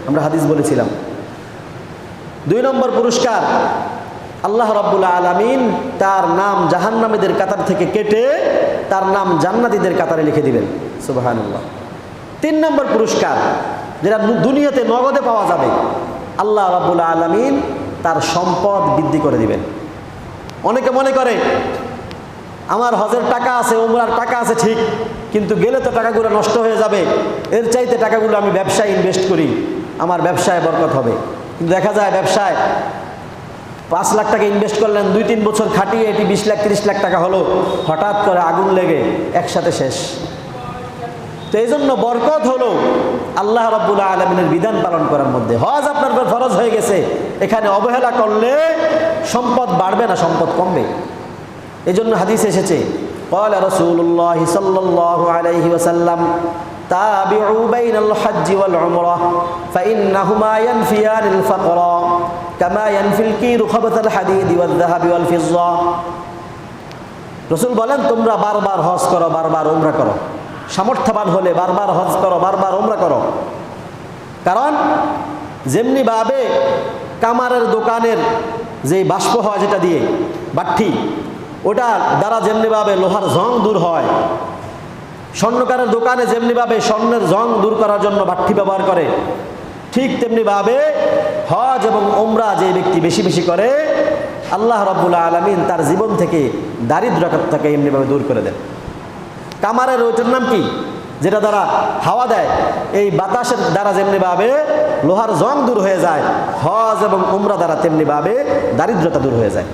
আমরা হাদিস বলেছিলাম। 2 নম্বর পুরস্কার, আল্লাহ রাব্বুল আলামিন তার নাম জাহান্নামীদের কাতার থেকে কেটে তার নাম জান্নাতীদের কাতারে লিখে দিবেন, সুবহানাল্লাহ। 3 নম্বর পুরস্কার, যেটা দুনিয়াতে নগদে পাওয়া যাবে, আল্লাহ রাব্বুল আলামিন তার সম্পদ বৃদ্ধি করে দিবেন। অনেকে মনে করে আমার হজের টাকা আছে, ওমরার টাকা আছে ঠিক, কিন্তু গেলে তো টাকাগুলো নষ্ট হয়ে যাবে, এর চাইতে টাকাগুলো আমি ব্যবসায় ইনভেস্ট করি, আমার ব্যবসায় বরকত হবে। কিন্তু দেখা যায় ব্যবসায় 5 লাখ টাকা ইনভেস্ট করলেন, 2-3 বছর খাটিয়ে এটি 20 লাখ 30 লাখ টাকা হলো, হঠাৎ করে আগুন লেগে একসাথে শেষ। তো এই জন্য বরকত হলো আল্লাহ রাব্বুল আলামিনের বিধান পালন করার মধ্যে। হজ আপনার উপর ফরজ হয়ে গেছে, এখানে অবহেলা করলে সম্পদ বাড়বে না, সম্পদ কমবে। এই জন্য হাদিসে এসেছে, ক্বালা রাসূলুল্লাহ সাল্লাল্লাহু আলাইহি ওয়াসাল্লাম তাবিউ বাইনাল হজ্জ ওয়াল উমরাহ ফাইন্নাহুমা ইয়ানফিয়ানিল ফাকরা কামা ইয়ানফিল কিরু খাবাতাল হাদিদ ওয়াল যাহাবি ওয়াল ফিজ্জা। রাসূল বলেন, তোমরা বারবার হজ করো, বারবার উমরা করো, সামর্থ্যবান হলে বারবার হজ করো, বারবার উমরা করো। কারণ যেমনি ভাবে কামারের দোকানের যে বাষ্প হয় যেটা দিয়ে বাট্টি, ওটা দ্বারা যেমনিভাবে লোহার জং দূর হয়, স্বর্ণকারের দোকানে যেমনিভাবে স্বর্ণের জং দূর করার জন্য বাট্টি ব্যবহার করে, ঠিক তেমনিভাবে হজ এবং উমরা যে ব্যক্তি বেশি বেশি করে, আল্লাহ রাব্বুল আলামিন তার জীবন থেকে দারিদ্রতাকে এমনিভাবে দূর করে দেন। কামারের ওইটার নাম কি, যেটা দ্বারা হাওয়া দেয়, এই বাতাসের দ্বারা যেমনিভাবে লোহার জং দূর হয়ে যায়, হজ এবং উমরা দ্বারা তেমনিভাবে দারিদ্রতা দূর হয়ে যায়।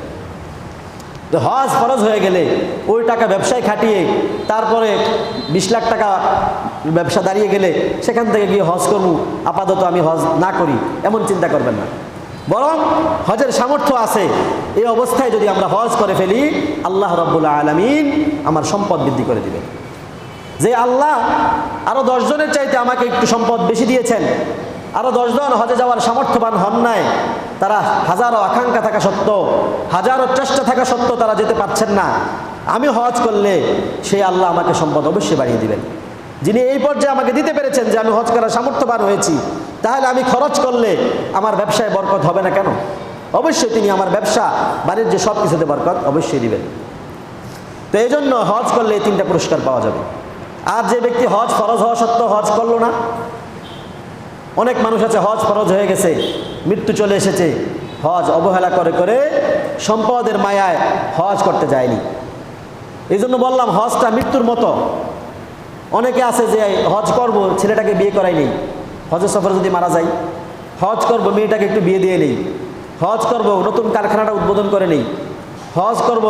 তো হজ ফরজ হয়ে গেলে ওই টাকা ব্যবসায় খাটিয়ে তারপরে 20 লাখ টাকা ব্যবসা দাঁড়িয়ে গেলে সেখান থেকে গিয়ে হজ করবো, আপাতত আমি হজ না করি, এমন চিন্তা করবেন না। বরং হজের সামর্থ্য আছে, এই অবস্থায় যদি আমরা হজ করে ফেলি, আল্লাহ রাব্বুল আলামিন আমার সম্পদ বৃদ্ধি করে দিবেন। যে আল্লাহ আরো 10 জনের চাইতে আমাকে একটু সম্পদ বেশি দিয়েছেন, আরো 10 জন হজে যাওয়ার সামর্থ্যবান হন নাই, তারা হাজারো আকাঙ্ক্ষা থাকা সত্ত্বেও, হাজারো চেষ্টা থাকা সত্ত্বেও তারা যেতে পারছেন না, আমি হজ করলে সেই আল্লাহ আমাকে সম্পদ অবশ্যই বাড়িয়ে দিবেন। যিনি এই পর্যায়ে আমাকে দিতে পেরেছেন যে আমি হজ করার সামর্থ্যবান হয়েছি, তাহলে আমি খরচ করলে আমার ব্যবসায় বরকত হবে না কেন? অবশ্যই তিনি আমার ব্যবসা বাণিজ্য সব কিছুতে বরকত অবশ্যই দিবেন। তো এই জন্য হজ করলে এই 3টা পুরস্কার পাওয়া যাবে। আর যে ব্যক্তি হজ ফরজ হওয়া সত্ত্বেও হজ করলো না, অনেক মানুষ আছে হজ ফরজ হয়ে গেছে, মৃত্যু চলে এসেছে, হজ অবহেলা করে করে সম্পদের মায়ায় হজ করতে যায়নি। এই জন্য বললাম হজটা মৃত্যুর মতো। অনেকে আছে যে হজ করব, ছেলেটাকে বিয়ে করাই নেই, হজের সফরে যদি মারা যায়, হজ করব মেয়েটাকে একটু বিয়ে দিয়ে নেই, হজ করব নতুন কারখানাটা উদ্বোধন করে নেই, হজ করব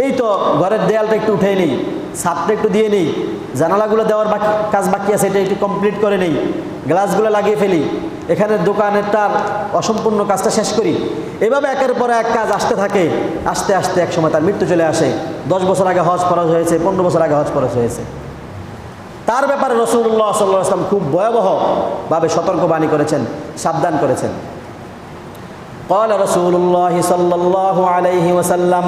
এই তো ঘরের দেয়ালটা একটু উঠে নেই, ছাদটা একটু দিয়ে নেই, জানালাগুলো দেওয়ার কাজ বাকি আছে এটা একটু কমপ্লিট করে নেই, গ্লাসগুলো লাগিয়ে ফেলি, এখানে দোকানেরটার অসম্পূর্ণ কাজটা শেষ করি। এভাবে একের পর এক কাজ আসতে থাকে, আস্তে আস্তে এক সময় তার মৃত্যু চলে আসে। 10 বছর আগে হজ ফরজ হয়েছে, 15 বছর আগে হজ ফরজ হয়েছে। তার ব্যাপারে রাসূলুল্লাহ সাল্লাল্লাহু আলাইহি ওয়াসাল্লাম খুব ভয়াবহভাবে সতর্কবাণী করেছেন, সাবধান করেছেন। قال رسول الله صلى الله عليه وسلم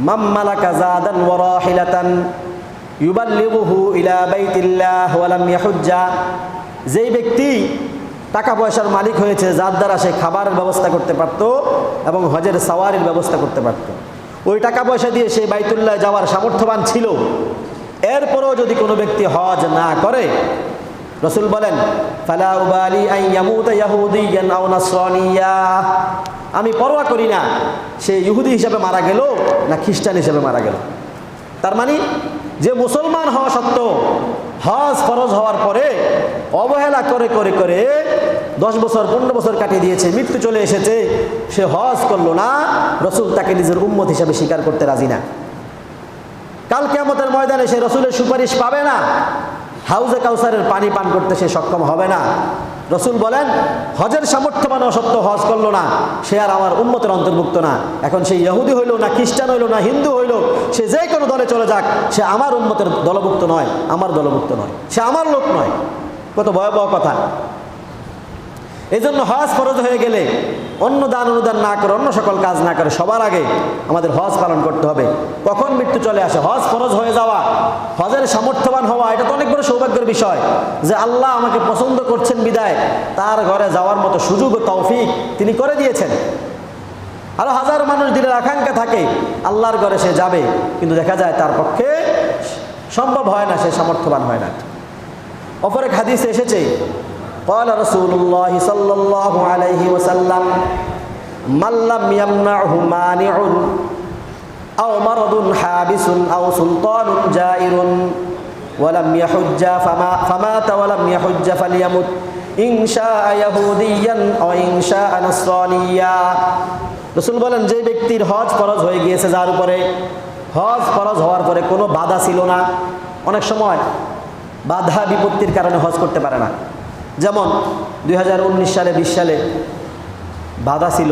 من ملك زادا وراحلة يبلغه إلى بيت الله ولم يحج, যেই ব্যক্তি টাকা পয়সার মালিক হয়েছে, যার দ্বারা সে খাবারের ব্যবস্থা করতে পারত এবং হজের সাওয়ারির ব্যবস্থা করতে পারত, ওই টাকা পয়সা দিয়ে সে বাইতুল্লাহ যাওয়ার সামর্থ্যবান ছিল, এরপরও যদি কোনো ব্যক্তি হজ না করে, রাসূল বলেন ফালা উবালি আন ইয়ামুতা ইয়াহুদিয়ান আও নাসরানিয়া, আমি পরোয়া করি না সে ইহুদি হিসাবে মারা গেল না খ্রিস্টান হিসাবে মারা গেল। তার মানে যে মুসলমান হওয়া সত্ত্বেও হজ ফরজ হওয়ার পরে অবহেলা করে করে করে 10 বছর 15 বছর কাটিয়ে দিয়েছে, মৃত্যু চলে এসেছে, সে হজ করলো না, রাসূল তাকে নিজের উম্মত হিসাবে স্বীকার করতে রাজি না। কাল কিয়ামতের ময়দানে সে রাসূলের সুপারিশ পাবে না, হাউজে কাউসারের পানি পান করতে সে সক্ষম হবে না। রাসূল বলেন হজের সামর্থ্যবান অসত্য হজ করলো না, সে আর আমার উম্মতের অন্তর্ভুক্ত না। এখন সে ইহুদি হইল না খ্রিস্টান হইল না হিন্দু হইল, সে যে কোনো দলে চলে যাক, সে আমার উম্মতের দলভুক্ত নয়, আমার দলভুক্ত নয়, সে আমার লোক নয়। কত ভয়াবহ কথা। এই জন্য হজ ফরজ হয়ে গেলে অন্য দান অনুদান না করে, অন্য সকল কাজ না করে, সবার আগে আমাদের হজ পালন করতে হবে। কখন মৃত্যু চলে আসে, হজ ফরজ হয়ে যাওয়া, হজের সামর্থ্যবান হওয়া, এটা তো অনেক বড় সৌভাগ্যের বিষয় যে আল্লাহ আমাকে পছন্দ করছেন বিদায় তার ঘরে যাওয়ার মতো সুযোগ ও তৌফিক তিনি করে দিয়েছেন। আরো হাজার মানুষ দিনের আকাঙ্ক্ষা থাকে আল্লাহর ঘরে সে যাবে, কিন্তু দেখা যায় তার পক্ষে সম্ভব হয় না, সে সামর্থ্যবান হয় না। অপর এক হাদিসে এসেছে قال رسول الله صلى الله عليه وسلم من لم يمنعه مانع أو مرض حابس أو سلطان جائر ولم يحج فمات ولم يحج فليمت إن شاء يهوديا أو إن شاء نصرانيا। রাসূল বলেন যে ব্যক্তির হজ ফরজ হয়ে গিয়েছে, যার উপরে হজ ফরজ হওয়ার পরে কোনো বাধা ছিল না, অনেক সময় বাধা বিপত্তির কারণে হজ করতে পারে না। যেমন 2019 সালে 20 সালে বাধা ছিল,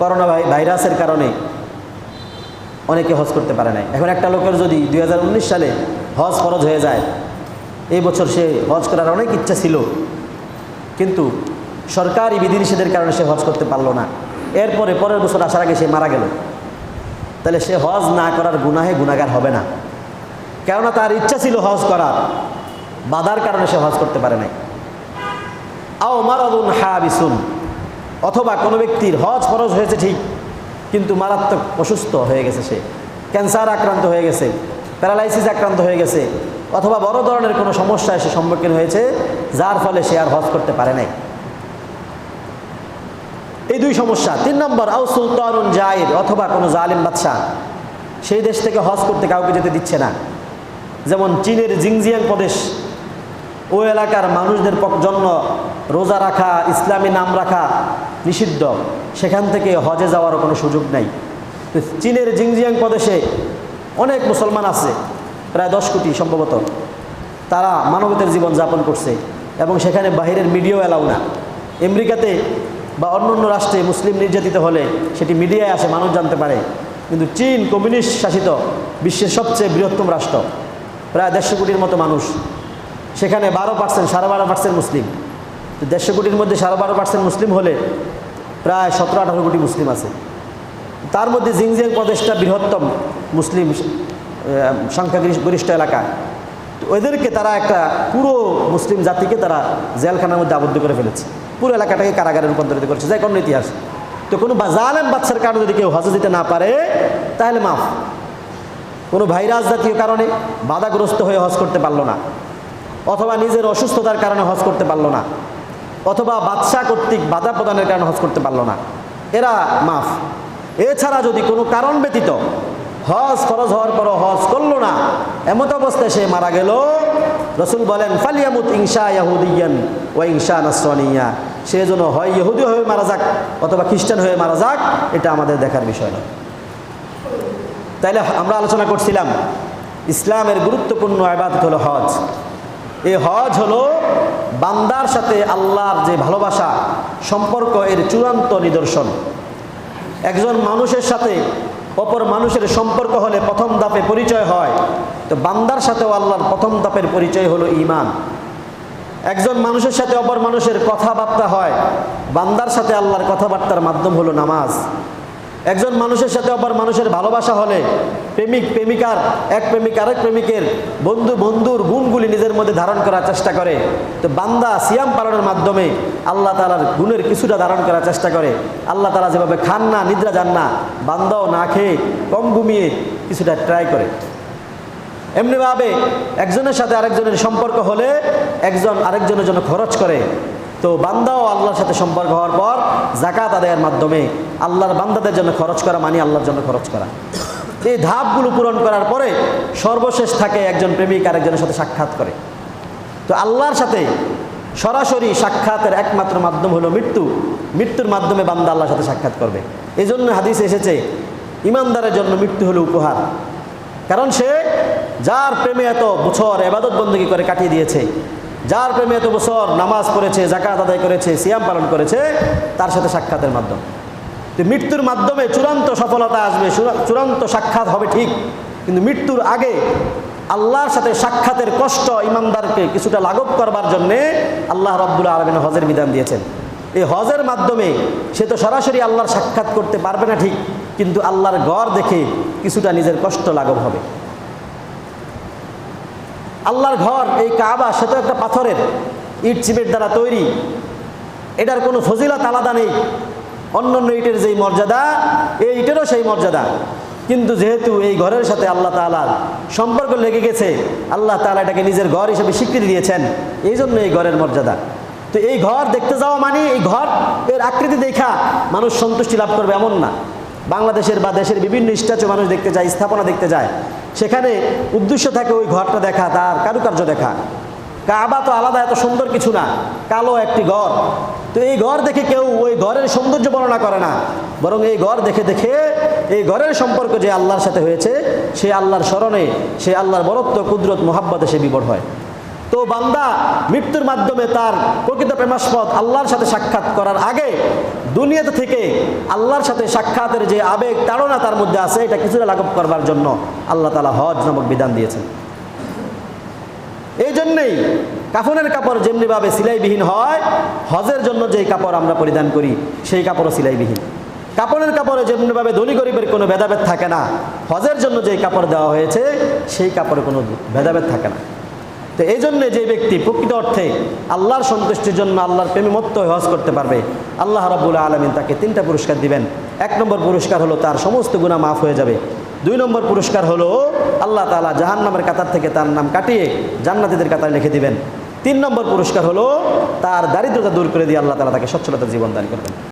করোনা ভাইরাসের কারণে অনেকে হজ করতে পারে নাই। এখন একটা লোকের যদি 2019 সালে হজ ফরজ হয়ে যায়, এই বছর সে হজ করার অনেক ইচ্ছা ছিল, কিন্তু সরকারি বিধিনিষেধের কারণে সে হজ করতে পারলো না, এরপরে পরের বছর আসার আগে সে মারা গেল, তাহলে সে হজ না করার গুনাহে গুনাহগার হবে না, কেননা তার ইচ্ছা ছিল হজ করার, বাধার কারণে সে হজ করতে পারে নাই। আও মারাদুন হাবিসুন, অথবা কোনো ব্যক্তির হজ ফরজ হয়েছে ঠিক, কিন্তু মারাত্মক অসুস্থ হয়ে গেছে, সে ক্যান্সার আক্রান্ত হয়ে গেছে, প্যারালাইসিস আক্রান্ত হয়ে গেছে, অথবা বড় ধরনের কোনো সমস্যায় সে সম্মুখীন হয়েছে, যার ফলে সে আর হজ করতে পারে নাই। এই দুই সমস্যা। 3 নম্বর আও সুলতানুন জাইর, অথবা কোনো জালিম বাদশা সেই দেশ থেকে হজ করতে কাউকে যেতে দিচ্ছে না। যেমন চীনের জিনজিয়াং প্রদেশ, ওই এলাকার মানুষদের জন্য রোজা রাখা, ইসলামী নাম রাখা নিষিদ্ধ, সেখান থেকে হজে যাওয়ারও কোনো সুযোগ নাই। চীনের জিনজিয়াং প্রদেশে অনেক মুসলমান আছে, প্রায় 10 কোটি সম্ভবত, তারা মানবতার জীবন যাপন করছে এবং সেখানে বাহিরের মিডিয়াও এলাও না। আমেরিকাতে বা অন্য অন্য রাষ্ট্রে মুসলিম নির্যাতিত হলে সেটি মিডিয়ায় আসে, মানুষ জানতে পারে, কিন্তু চীন কমিউনিস্ট শাসিত বিশ্বের সবচেয়ে বৃহত্তম রাষ্ট্র, প্রায় 150 কোটির মতো মানুষ, সেখানে 12% 12.5% মুসলিম। তো 150 কোটির মধ্যে 12.5% মুসলিম হলে প্রায় 17-18 কোটি মুসলিম আছে। তার মধ্যে জিনজিয়াং প্রদেশটা বৃহত্তম মুসলিম সংখ্যাগরিষ্ঠ এলাকা। তো ওদেরকে তারা একটা পুরো মুসলিম জাতিকে তারা জেলখানার মধ্যে আবদ্ধ করে ফেলেছে, পুরো এলাকাটাকে কারাগারে রূপান্তরিত করেছে, যাই কোনো ইতিহাস। তো কোনো জালেম বাদশার কারণে যদি কেউ হজে দিতে না পারে তাহলে মাফ। কোনো ভাইরাস জাতীয় কারণে বাধাগ্রস্ত হয়ে হজ করতে পারলো না, অথবা নিজের অসুস্থতার কারণে হজ করতে পারলো না, অথবা বাদশাহ কর্তৃক বাধা প্রদানের কারণে হজ করতে পারলো না, এরা মাফ। এছাড়া যদি কোনো কারণ ব্যতীত হজ ফরজ হওয়ার পরও হজ করলো না, এমত অবস্থায় সে মারা গেল, রসুল বলেন ফালিয়ামুত ইনশা ইয়াহুদিয়ান ওয়া ইনশা নাসরানিয়া, সে যেন হয় ইহুদি হয়ে মারা যাক অথবা খ্রিস্টান হয়ে মারা যাক, এটা আমাদের দেখার বিষয় নয়। তাইলে আমরা আলোচনা করছিলাম ইসলামের গুরুত্বপূর্ণ ইবাদত হলো হজ। এই হজ হলো বান্দার সাথে আল্লাহর যে ভালোবাসা সম্পর্ক এর চূড়ান্ত নিদর্শন। একজন মানুষের সাথে অপর মানুষের সম্পর্ক হলে প্রথম ধাপে পরিচয় হয়, তো বান্দার সাথেও আল্লাহর প্রথম ধাপের পরিচয় হলো ঈমান। একজন মানুষের সাথে অপর মানুষের কথাবার্তা হয়, বান্দার সাথে আল্লাহর কথাবার্তার মাধ্যম হলো নামাজ। একজন মানুষের সাথে অপর মানুষের ভালোবাসা হলে প্রেমিক প্রেমিকার এক প্রেমিক আরেক প্রেমিকের বন্ধুর গুণগুলি নিজের মধ্যে ধারণ করার চেষ্টা করে, তো বান্দা সিয়াম পালনের মাধ্যমে আল্লাহ তাআলার গুণের কিছুটা ধারণ করার চেষ্টা করে। আল্লাহ তাআলা যেভাবে খান না, নিদ্রা যান না, বান্দাও না খেয়ে কম ঘুমিয়ে কিছুটা ট্রাই করে। এমনিভাবে একজনের সাথে আরেকজনের সম্পর্ক হলে একজন আরেকজনের জন্য খরচ করে, তো বান্দাও আল্লাহর সাথে সম্পর্ক হওয়ার পর যাকাত আদায়ের মাধ্যমে আল্লাহর বান্দাদের জন্য খরচ করা মানে আল্লাহর জন্য খরচ করা। এই ধাপগুলো পূরণ করার পরে সর্বশেষ থাকে একজন প্রেমিক আরেকজনের সাথে সাক্ষাৎ করে। তো আল্লাহর সাথে সরাসরি সাক্ষাতের একমাত্র মাধ্যম হলো মৃত্যু। মৃত্যুর মাধ্যমে বান্দা আল্লাহর সাথে সাক্ষাৎ করবে। এই জন্য হাদিসে এসেছে ঈমানদারের জন্য মৃত্যু হলো উপহার। কারণ সে যার প্রেমে এত বছর ইবাদত বন্দেগী করে কাটিয়ে দিয়েছে, যার প্রেমে এত বছর নামাজ পড়েছে, যাকাত আদায় করেছে, সিয়াম পালন করেছে, তার সাথে সাক্ষাতের মাধ্যম। তো মৃত্যুর মাধ্যমে চূড়ান্ত সফলতা আসবে, চূড়ান্ত সাক্ষাৎ হবে ঠিক, কিন্তু মৃত্যুর আগে আল্লাহর সাথে সাক্ষাতের কষ্ট ঈমানদারকে কিছুটা লাঘব করবার জন্যে আল্লাহ রাব্বুল আলামিন হজের বিধান দিয়েছেন। এই হজের মাধ্যমে সে তো সরাসরি আল্লাহর সাক্ষাৎ করতে পারবে না ঠিক, কিন্তু আল্লাহর ঘর দেখে কিছুটা নিজের কষ্ট লাঘব হবে। আল্লাহর ঘর এই কাবা, সে তো একটা পাথরের ইট সিমেন্ট দ্বারা তৈরি, এটার কোনো ফজিলত আলাদা নেই। অন্যান্য ইটের যেই মর্যাদা, এই ইটেরও সেই মর্যাদা, কিন্তু যেহেতু এই ঘরের সাথে আল্লাহ তাআলার সম্পর্ক লেগে গেছে, আল্লাহ তাআলা এটাকে নিজের ঘর হিসেবে স্বীকৃতি দিয়েছেন, এই জন্য এই ঘরের মর্যাদা। তো এই ঘর দেখতে যাওয়া মানে এই ঘর এর আকৃতি দেখা মানুষ সন্তুষ্টি লাভ করবে এমন না। বাংলাদেশের বা দেশের বিভিন্ন স্ট্যাচু মানুষ দেখতে যায়, স্থাপনা দেখতে যায়, সেখানে উদ্দেশ্য থাকে ওই ঘরটা দেখা, তার কারুকার্য দেখা। কাবা তো আলাদা এত সুন্দর কিছু না, কালো একটি ঘর। তো এই ঘর দেখে কেউ ওই ঘরের সৌন্দর্য বর্ণনা করে না, বরং এই ঘর দেখে দেখে এই ঘরের সম্পর্ক যে আল্লাহর সাথে হয়েছে, সে আল্লাহর স্মরণে, সে আল্লাহর বরত্ব কুদরত মোহাব্বতে সে বিবর হয়। তো বান্দা মৃত্যুর মাধ্যমে তার প্রকৃত প্রেমাস্পদ আল্লাহর সাথে সাক্ষাৎ করার আগে দুনিয়াতে থেকে আল্লাহর সাথে সাক্ষাতের যে আবেগ তাড়না তার মধ্যে আছে, এটা কিছুটা লাঘব করবার জন্য আল্লাহ তাআলা হজ নামক বিধান দিয়েছেন। এই জন্যেই কাফনের কাপড় যেমনিভাবে সিলাইবিহীন হয়, হজের জন্য যেই কাপড় আমরা পরিধান করি সেই কাপড়ও সিলাইবিহীন। কাপড়ের কাপড়ে যেমনিভাবে ধনী গরিবের কোনো ভেদাভেদ থাকে না, হজের জন্য যেই কাপড় দেওয়া হয়েছে সেই কাপড়ে কোনো ভেদাভেদ থাকে না। তো এই জন্যে যে ব্যক্তি প্রকৃত অর্থে আল্লাহর সন্তুষ্টির জন্য আল্লাহর প্রেমে মত্ত হয়ে হজ করতে পারবে, আল্লাহ রাব্বুল আলামিন তাকে 3টা পুরস্কার দিবেন। 1 নম্বর পুরস্কার হলো তার সমস্ত গুনাহ মাফ হয়ে যাবে। 2 নম্বর পুরস্কার হলো আল্লাহ তাআলা জাহান্নামের কাতার থেকে তার নাম কাটিয়ে জান্নাতীদের কাতারে লিখে দিবেন। 3 নম্বর পুরস্কার হলো তার দারিদ্রতা দূর করে দিয়ে আল্লাহ তাআলা তাকে সচ্ছলতার জীবন দান করবেন।